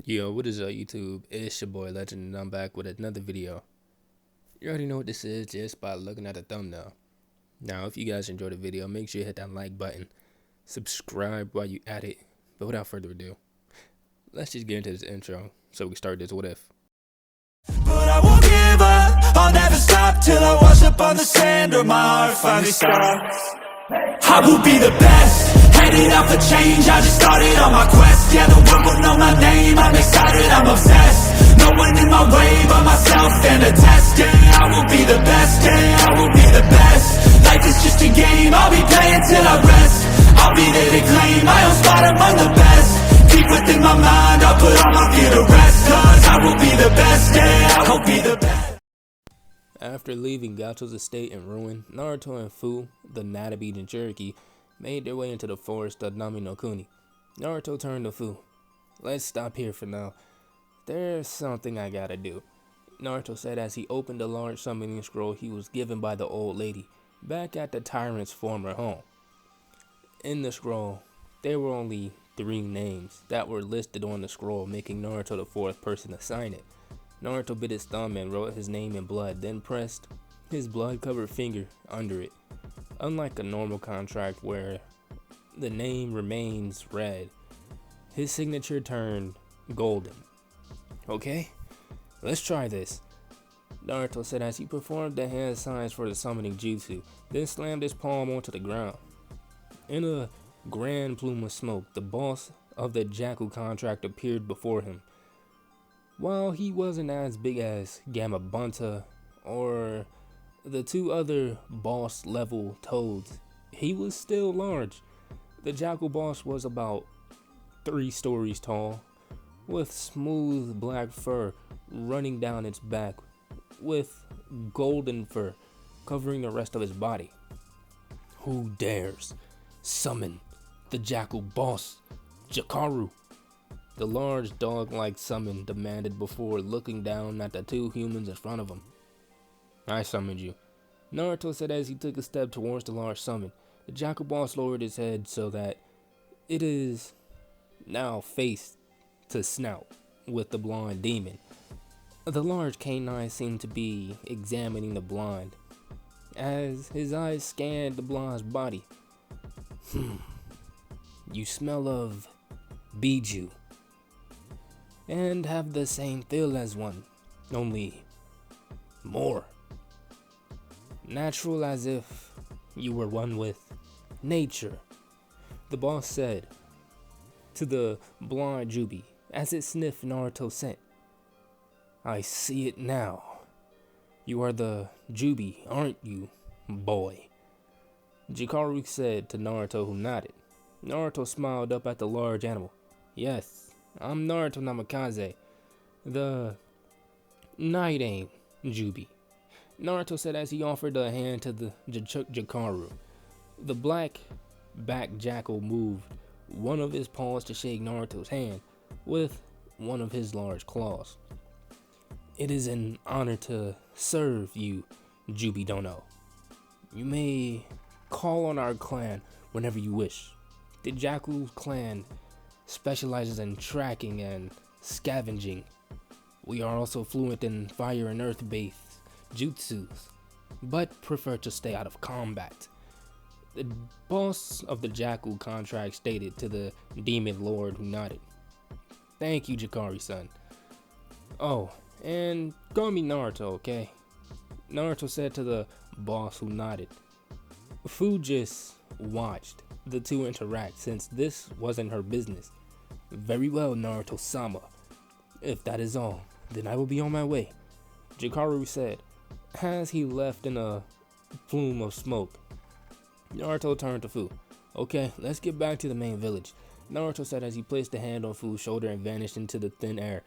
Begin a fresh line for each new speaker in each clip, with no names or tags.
Yo, what is up YouTube? It's your boy Legend and I'm back with another video. You already know what this is just by looking at the thumbnail. Now, if you guys enjoyed the video, make sure you hit that like button. Subscribe while you at it. But without further ado, let's just get into this intro so we can start this what if.
But I won't give up, I'll never stop till I wash up on the sand or my heart finally stops. I will be the best, headed out for change, I just started on my quest. Yeah, the world will know my name, I'm excited, I'm obsessed. No one in my way but myself and a test. Yeah, I will be the best, yeah, I will be the best. Life is just a game, I'll be playing till I rest. I'll be there to claim my own spot among the best. Deep within my mind, I'll put all my fear to rest. Cause I will be the best, yeah, I will be the best.
After leaving Gato's estate in ruin, Naruto and Fu, the Natabe Jinchuriki, made their way into the forest of Nami no Kuni. Naruto turned to Fu. Let's stop here for now. There's something I gotta do, Naruto said as he opened the large summoning scroll he was given by the old lady, back at the tyrant's former home. In the scroll, there were only 3 names that were listed on the scroll, making Naruto the 4th person to sign it. Naruto bit his thumb and wrote his name in blood, then pressed his blood-covered finger under it. Unlike a normal contract where the name remains red, his signature turned golden. Okay, let's try this, Naruto said as he performed the hand signs for the summoning jutsu, then slammed his palm onto the ground. In a grand plume of smoke, the boss of the Jaku contract appeared before him. While he wasn't as big as Gamabunta or the 2 other boss level toads, he was still large. The Jackal boss was about 3 stories tall, with smooth black fur running down its back, with golden fur covering the rest of his body. Who dares summon the Jackal boss, Jakaru? The large dog-like summon demanded before looking down at the 2 humans in front of him. I summoned you, Naruto said as he took a step towards the large summon. The Jackal boss lowered his head so that it is now face to snout with the blonde demon. The large canine seemed to be examining the blonde as his eyes scanned the blonde's body. You smell of Biju and have the same feel as one, only more natural, as if you were one with nature, the boss said to the blonde Juubi as it sniffed Naruto's scent. I see it now. You are the Juubi, aren't you, boy? Jikaru said to Naruto, who nodded. Naruto smiled up at the large animal. Yes, I'm Naruto Namikaze, the Night Aim Juubi, Naruto said as he offered a hand to the Jikaru. The black-backed jackal moved one of his paws to shake Naruto's hand with one of his large claws. It is an honor to serve you, Juubi Dono. You may call on our clan whenever you wish. The Jackal clan specializes in tracking and scavenging. We are also fluent in fire and earth-based jutsus, but prefer to stay out of combat, the boss of the Jackal contract stated to the demon lord, who nodded. Thank you, Jikari-san. Oh, and call me Naruto, okay? Naruto said to the boss, who nodded. Fu just watched the 2 interact since this wasn't her business. Very well, Naruto-sama. If that is all, then I will be on my way, Jikaru said as he left in a plume of smoke. Naruto turned to Fu. Okay, let's get back to the main village, Naruto said as he placed a hand on Fu's shoulder and vanished into the thin air,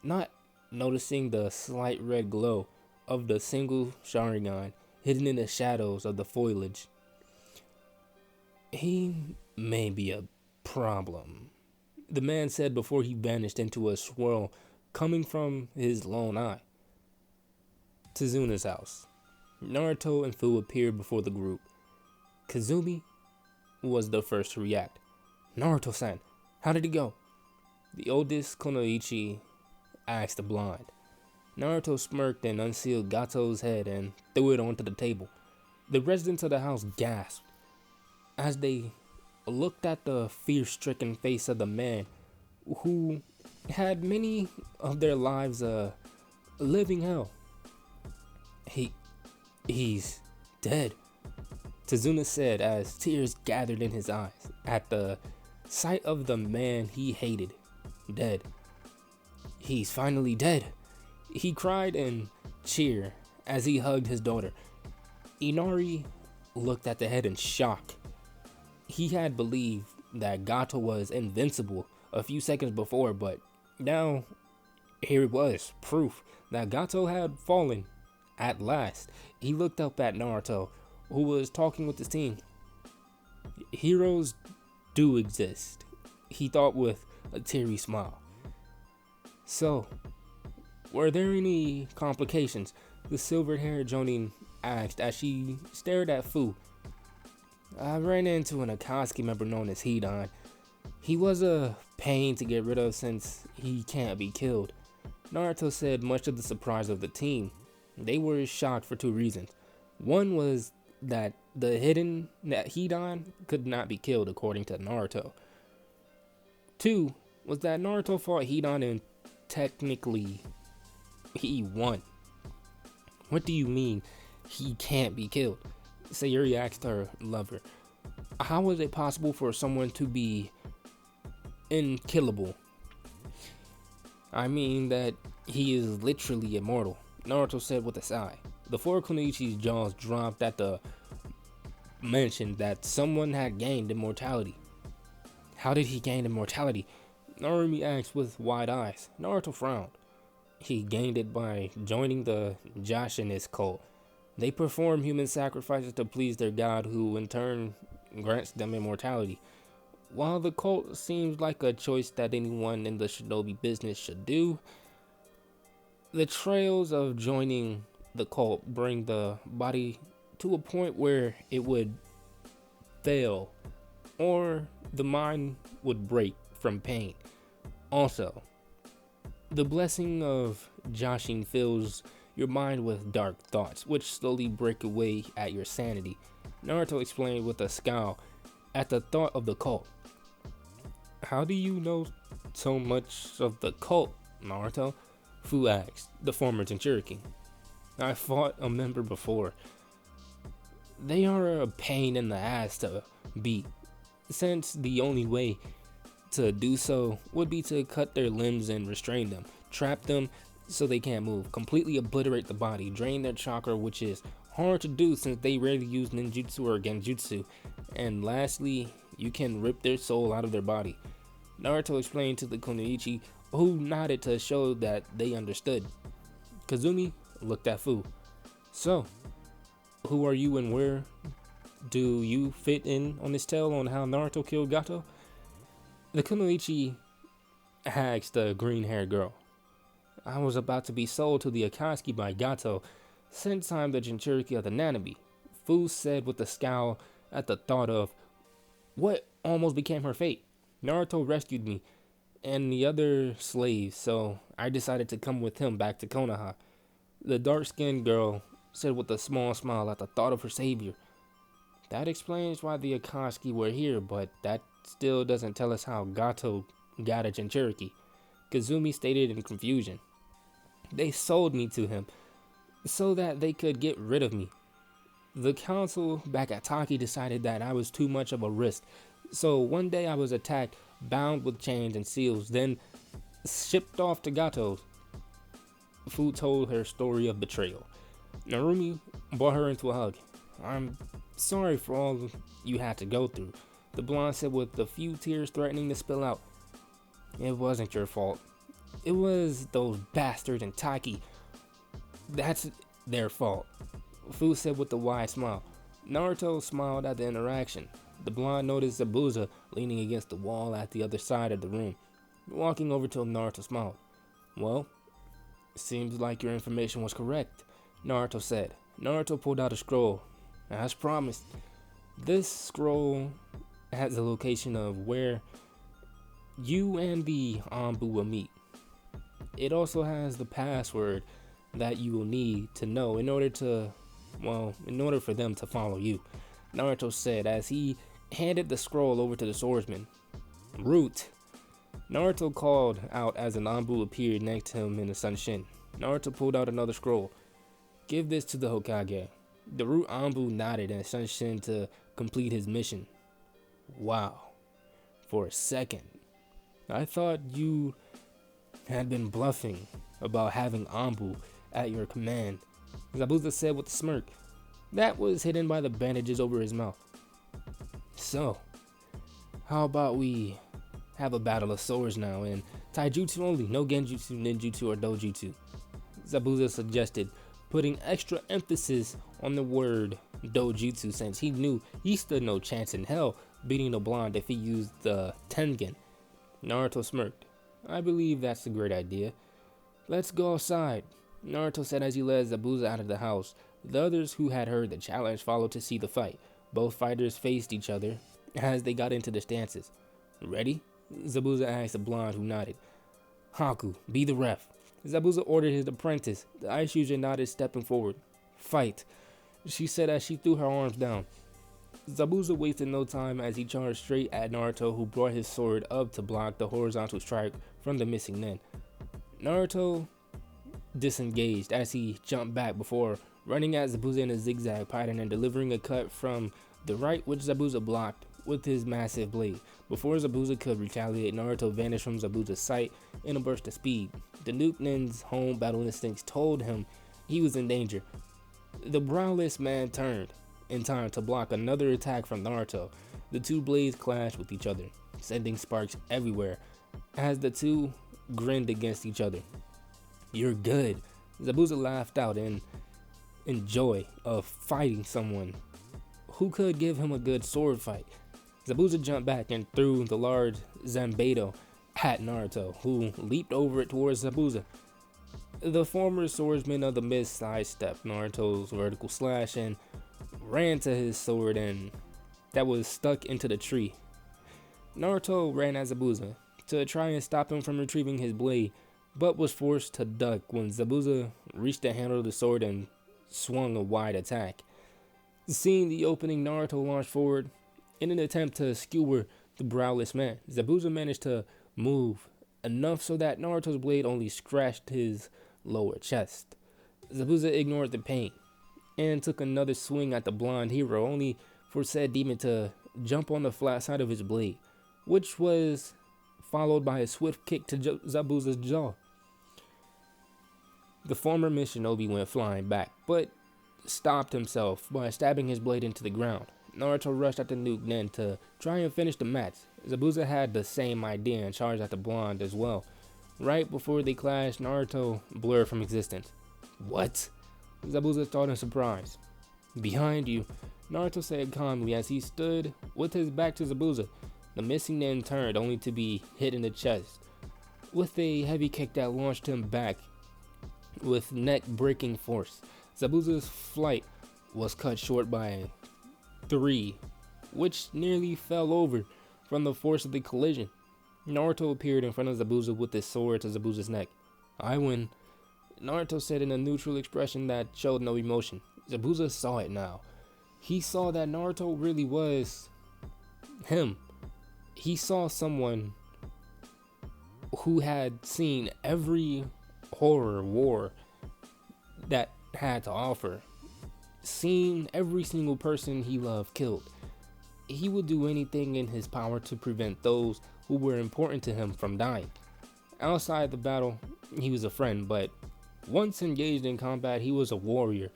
not noticing the slight red glow of the single Sharingan hidden in the shadows of the foliage. He may be a problem, the man said before he vanished into a swirl coming from his lone eye. Tazuna's house. Naruto and Fu appeared before the group. Kazumi was the first to react. Naruto-san, how did it go? The oldest Kunoichi asked the blonde. Naruto smirked and unsealed Gato's head and threw it onto the table. The residents of the house gasped as they looked at the fear-stricken face of the man who had many of their lives living hell. He's dead, Tazuna said as tears gathered in his eyes at the sight of the man he hated. Dead. He's finally dead, he cried in cheer as he hugged his daughter. Inari looked at the head in shock. He had believed that Gato was invincible a few seconds before, but now here it was, proof that Gato had fallen at last. He looked up at Naruto, who was talking with his team. Heroes do exist, he thought with a teary smile. So, were there any complications? The silver-haired Jonin asked as she stared at Fu. I ran into an Akatsuki member known as Hidan. He was a pain to get rid of since he can't be killed, Naruto said, much to the surprise of the team. They were shocked for two reasons. One was that Hidan could not be killed according to Naruto. Two was that Naruto fought Hidan and technically he won. What do you mean he can't be killed? Sayuri asked her lover. How was it possible for someone to be unkillable? I mean that he is literally immortal, Naruto said with a sigh. The four Kunoichi's jaws dropped at the mention that someone had gained immortality. How did he gain immortality? Narumi asked with wide eyes. Naruto frowned. He gained it by joining the Jashinist cult. They perform human sacrifices to please their god, who in turn grants them immortality. While the cult seems like a choice that anyone in the shinobi business should do, the trails of joining the cult bring the body to a point where it would fail or the mind would break from pain. Also, the blessing of Jashin fills your mind with dark thoughts, which slowly break away at your sanity, Naruto explained with a scowl at the thought of the cult. How do you know so much of the cult, Naruto? Fu asked, the former Jinchuriki. I fought a member before. They are a pain in the ass to beat, since the only way to do so would be to cut their limbs and restrain them, trap them so they can't move, completely obliterate the body, drain their chakra, which is hard to do since they rarely use ninjutsu or genjutsu, and lastly, you can rip their soul out of their body. Naruto explained to the Kunoichi, who nodded to show that they understood. Kazumi looked at Fu. So, who are you and where do you fit in on this tale on how Naruto killed Gato? The Kunoichi asked the green-haired girl. I was about to be sold to the Akatsuki by Gato, since I'm the Jinchuriki of the Nanabe, Fu said with a scowl at the thought of what almost became her fate. Naruto rescued me and the other slaves, so I decided to come with him back to Konoha. The dark-skinned girl said with a small smile at the thought of her savior. That explains why the Akatsuki were here, but that still doesn't tell us how Gato got a Jinchuriki, Kazumi stated in confusion. They sold me to him so that they could get rid of me. The council back at Taki decided that I was too much of a risk, so one day I was attacked, bound with chains and seals, then shipped off to Gato's. Fu told her story of betrayal. Narumi brought her into a hug. I'm sorry for all you had to go through, the blonde said with a few tears threatening to spill out. It wasn't your fault. It was those bastards in Taki. That's their fault, Fu said with a wide smile. Naruto smiled at the interaction. The blonde noticed Zabuza leaning against the wall at the other side of the room. Walking over to him, Naruto smiled. Well, it seems like your information was correct, Naruto said. Naruto pulled out a scroll. As promised, this scroll has the location of where You and the Anbu will meet. It also has the password that you will need to know in order for them to follow you, Naruto said as he handed the scroll over to the swordsman. Root, Naruto called out as an Anbu appeared next to him in the sunshine. Naruto pulled out another scroll. Give this to the Hokage. The Root Anbu nodded and Sunshin to complete his mission. Wow. For a second, I thought you had been bluffing about having Anbu at your command, Zabuza said with a smirk. That was hidden by the bandages over his mouth. So, how about we have a battle of swords now and taijutsu only, no genjutsu, ninjutsu, or dojutsu, Zabuza suggested, putting extra emphasis on the word dojutsu since he knew he stood no chance in hell beating the blonde if he used the Tengen. Naruto smirked. I believe that's a great idea. Let's go outside, Naruto said as he led Zabuza out of the house. The others who had heard the challenge followed to see the fight. Both fighters faced each other as they got into the stances. Ready? Zabuza asked the blonde who nodded. Haku, be the ref. Zabuza ordered his apprentice. The ice user nodded, stepping forward. Fight, she said as she threw her arms down. Zabuza wasted no time as he charged straight at Naruto, who brought his sword up to block the horizontal strike from the missing nen. Naruto disengaged as he jumped back before running at Zabuza in a zigzag pattern and delivering a cut from the right, which Zabuza blocked with his massive blade. Before Zabuza could retaliate, Naruto vanished from Zabuza's sight in a burst of speed. The Nuke Nen's home battle instincts told him he was in danger. The browless man turned in time to block another attack from Naruto. The two blades clashed with each other, sending sparks everywhere as the two grinned against each other. You're good, Zabuza laughed out in joy of fighting someone who could give him a good sword fight. Zabuza jumped back and threw the large Zanbeto at Naruto, who leaped over it towards Zabuza. The former swordsman of the mist sidestepped Naruto's vertical slash and ran to his sword and that was stuck into the tree. Naruto ran at Zabuza to try and stop him from retrieving his blade, but was forced to duck when Zabuza reached the handle of the sword and swung a wide attack. Seeing the opening, Naruto launched forward in an attempt to skewer the browless man. Zabuza managed to move enough so that Naruto's blade only scratched his lower chest. Zabuza ignored the pain and took another swing at the blonde hero, only for said demon to jump on the flat side of his blade, which was followed by a swift kick to Zabuza's jaw. The former Shinobi went flying back, but stopped himself by stabbing his blade into the ground. Naruto rushed at the Nuke Nen to try and finish the match. Zabuza had the same idea and charged at the blonde as well. Right before they clashed, Naruto blurred from existence. What? Zabuza thought in surprise. Behind you, Naruto said calmly as he stood with his back to Zabuza. The missing Nen turned only to be hit in the chest with a heavy kick that launched him back with neck-breaking force. Zabuza's flight was cut short by 3, which nearly fell over from the force of the collision. Naruto appeared in front of Zabuza with his sword to Zabuza's neck. I win, Naruto said in a neutral expression that showed no emotion. Zabuza saw it now. He saw that Naruto really was him. He saw someone who had seen every horror war that had to offer, seen every single person he loved killed. He would do anything in his power to prevent those who were important to him from dying. Outside the battle, he was a friend, but once engaged in combat, he was a warrior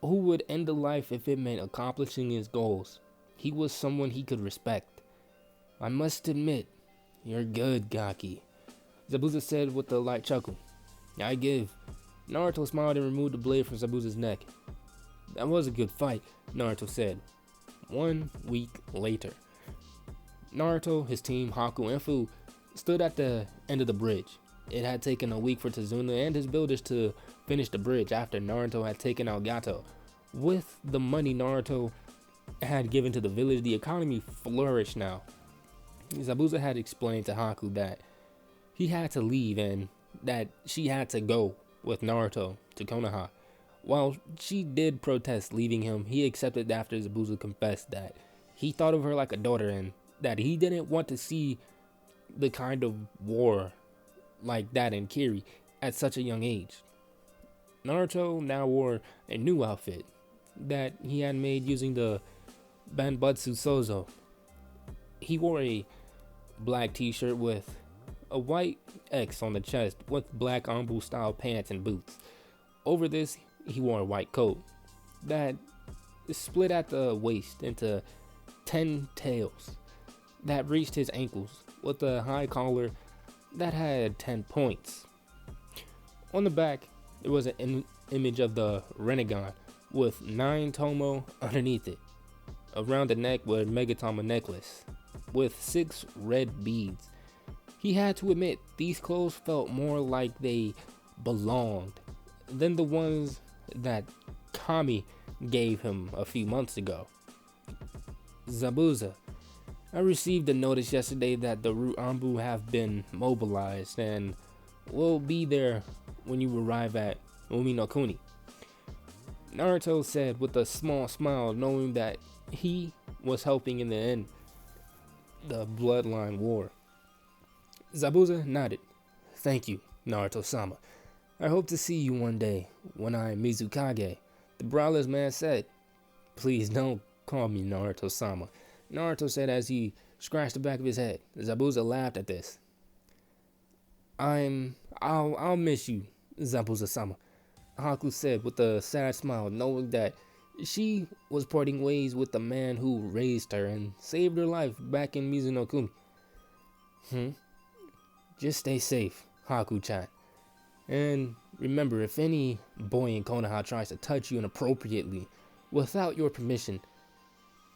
who would end a life if it meant accomplishing his goals. He was someone he could respect. I must admit, you're good, Gaki, Zabuza said with a light chuckle. I give. Naruto smiled and removed the blade from Zabuza's neck. That was a good fight, Naruto said. 1 week later, Naruto, his team, Haku, and Fu stood at the end of the bridge. It had taken a week for Tazuna and his builders to finish the bridge after Naruto had taken out Gato. With the money Naruto had given to the village, the economy flourished now. Zabuza had explained to Haku that he had to leave and that she had to go with Naruto to Konoha. While she did protest leaving him, he accepted after Zabuza confessed that he thought of her like a daughter and that he didn't want to see the kind of war like that in Kiri at such a young age. Naruto now wore a new outfit that he had made using the Banbutsu Sozo. He wore a black t-shirt with a white X on the chest with black Anbu style pants and boots. Over this, he wore a white coat that split at the waist into 10 tails that reached his ankles with a high collar that had 10 points. On the back, there was an image of the Renegon with 9 Tomo underneath it. Around the neck was a Megatama necklace with 6 red beads. He had to admit these clothes felt more like they belonged than the ones that Kami gave him a few months ago. Zabuza, I received a notice yesterday that the Root Anbu have been mobilized and will be there when you arrive at Umi no Kuni. Naruto said with a small smile, knowing that he was helping in the end the bloodline war. Zabuza nodded. Thank you, Naruto-sama. I hope to see you one day when I am Mizukage. The braless man said. Please don't call me Naruto-sama, Naruto said as he scratched the back of his head. Zabuza laughed at this. I'll miss you, Zabuza-sama, Haku said with a sad smile, knowing that she was parting ways with the man who raised her and saved her life back in Mizunokuni. Just stay safe, Haku-chan. And remember, if any boy in Konoha tries to touch you inappropriately without your permission,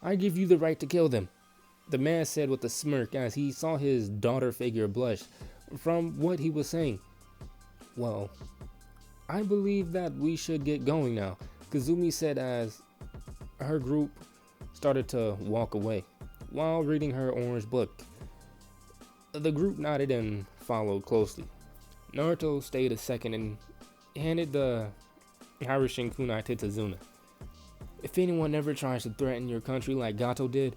I give you the right to kill them, the man said with a smirk as he saw his daughter figure blush from what he was saying. Well, I believe that we should get going now, Kazumi said as her group started to walk away while reading her orange book. The group nodded and followed closely. Naruto stayed a second and handed the Harashin kunai to Tazuna. If anyone ever tries to threaten your country like Gato did,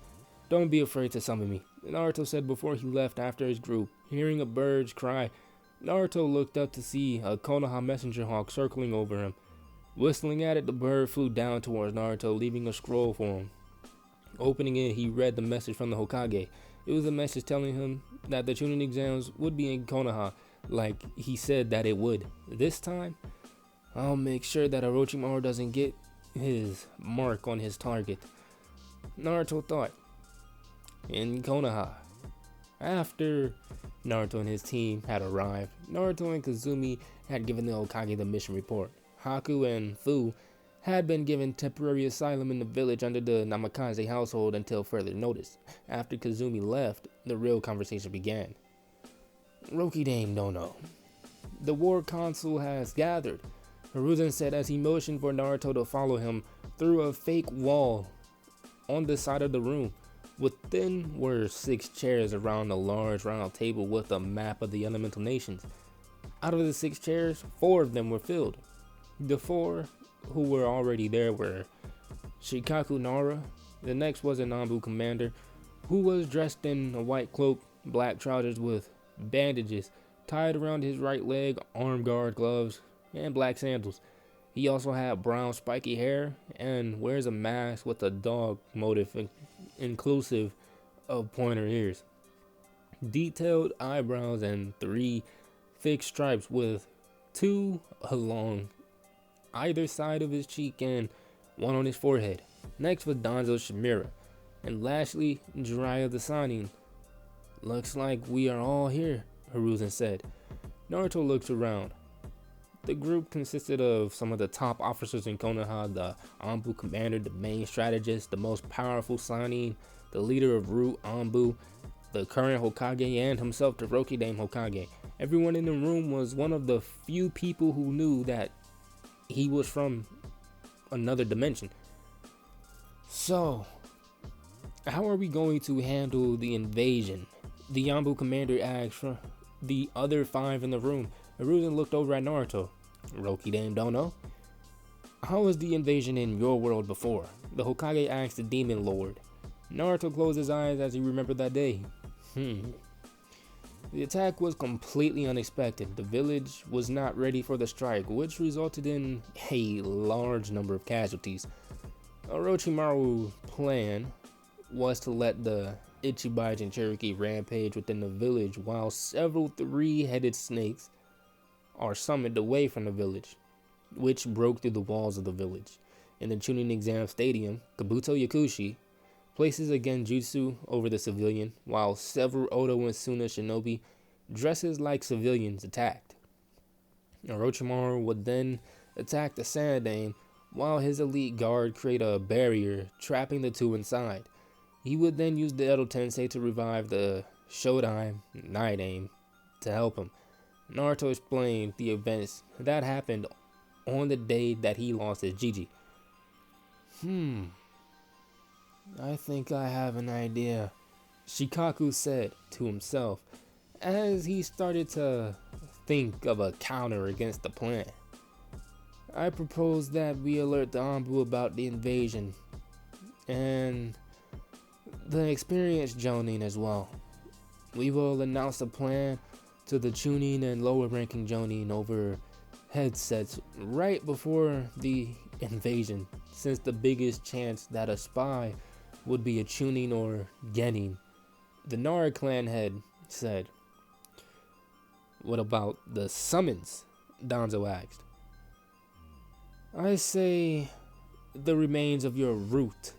don't be afraid to summon me, Naruto said before he left after his group. Hearing a bird's cry, Naruto looked up to see a Konoha messenger hawk circling over him. Whistling at it, the bird flew down towards Naruto, leaving a scroll for him. Opening it, he read the message from the Hokage. It was a message telling him that the Chunin exams would be in Konoha, like he said that it would. This time, I'll make sure that Orochimaru doesn't get his mark on his target, Naruto thought. In Konoha, after Naruto and his team had arrived, Naruto and Kazumi had given the Hokage the mission report. Haku and Fu had been given temporary asylum in the village under the Namikaze household until further notice. After Kazumi left, the real conversation began. Rokidame Nono. The war council has gathered, Hiruzen said as he motioned for Naruto to follow him through a fake wall on the side of the room. Within were 6 chairs around a large round table with a map of the elemental nations. Out of the 6 chairs, 4 of them were filled. The 4 who were already there were Shikaku Nara. The next was an Anbu commander who was dressed in a white cloak, black trousers with bandages tied around his right leg, arm guard gloves, and black sandals. He also had brown spiky hair and wears a mask with a dog motif inclusive of pointer ears, detailed eyebrows, and 3 thick stripes with 2 along either side of his cheek and 1 on his forehead. Next was Danzo Shimura, and lastly Jiraiya the Sannin. Looks like we are all here, Hiruzen said. Naruto looked around. The group consisted of some of the top officers in Konoha, the Anbu commander, the main strategist, the most powerful Sannin, the leader of Root Anbu, the current Hokage, and himself, the Rokidame Hokage. Everyone in the room was one of the few people who knew that he was from another dimension. So, how are we going to handle the invasion? The Yambu commander asked for the other 5 in the room. Hiruzen looked over at Naruto. Roki Dame don't know. How was the invasion in your world before? The Hokage asked the demon lord. Naruto closed his eyes as he remembered that day. The attack was completely unexpected. The village was not ready for the strike, which resulted in a large number of casualties. Orochimaru's plan was to let the Ichibai Jinchuriki rampage within the village while several 3-headed snakes are summoned away from the village, which broke through the walls of the village. In the Chunin exam stadium, Kabuto Yakushi places a genjutsu over the civilian, while several Odo and Suna shinobi dresses like civilians attacked. Orochimaru would then attack the Sandaime, while his elite guard create a barrier trapping the two inside. He would then use the Edo Tensei to revive the Shodaime Night Aim to help him. Naruto explained the events that happened on the day that he lost his Jiji. I think I have an idea, Shikaku said to himself as he started to think of a counter against the plan. I propose that we alert the Anbu about the invasion and the experienced Jonin as well. We will announce the plan to the Chunin and lower ranking Jonin over headsets right before the invasion, since the biggest chance that a spy would be a Chunin or Genin. The Nara clan head said. What about the summons? Danzo asked. I say the remains of your route.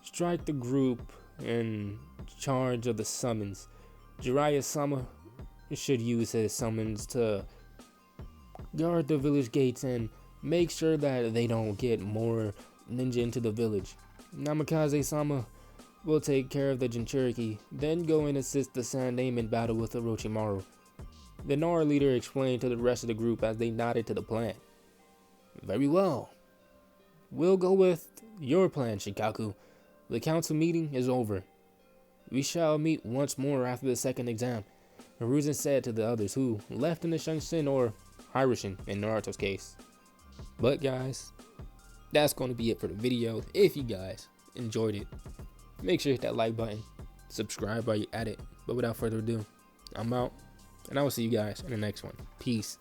Strike the group in charge of the summons. Jiraiya-sama should use his summons to guard the village gates and make sure that they don't get more ninja into the village. Namikaze-sama will take care of the Jinchuriki, then go and assist the Sandaime in battle with Orochimaru. The Nara leader explained to the rest of the group as they nodded to the plan. Very well. We'll go with your plan, Shikaku. The council meeting is over. We shall meet once more after the second exam, Hiruzen said to the others who left in the Shunsin or Hiroshin in Naruto's case. But guys, that's going to be it for the video. If you guys enjoyed it, make sure to hit that like button, subscribe while you're at it. But without further ado, I'm out, and I will see you guys in the next one. Peace.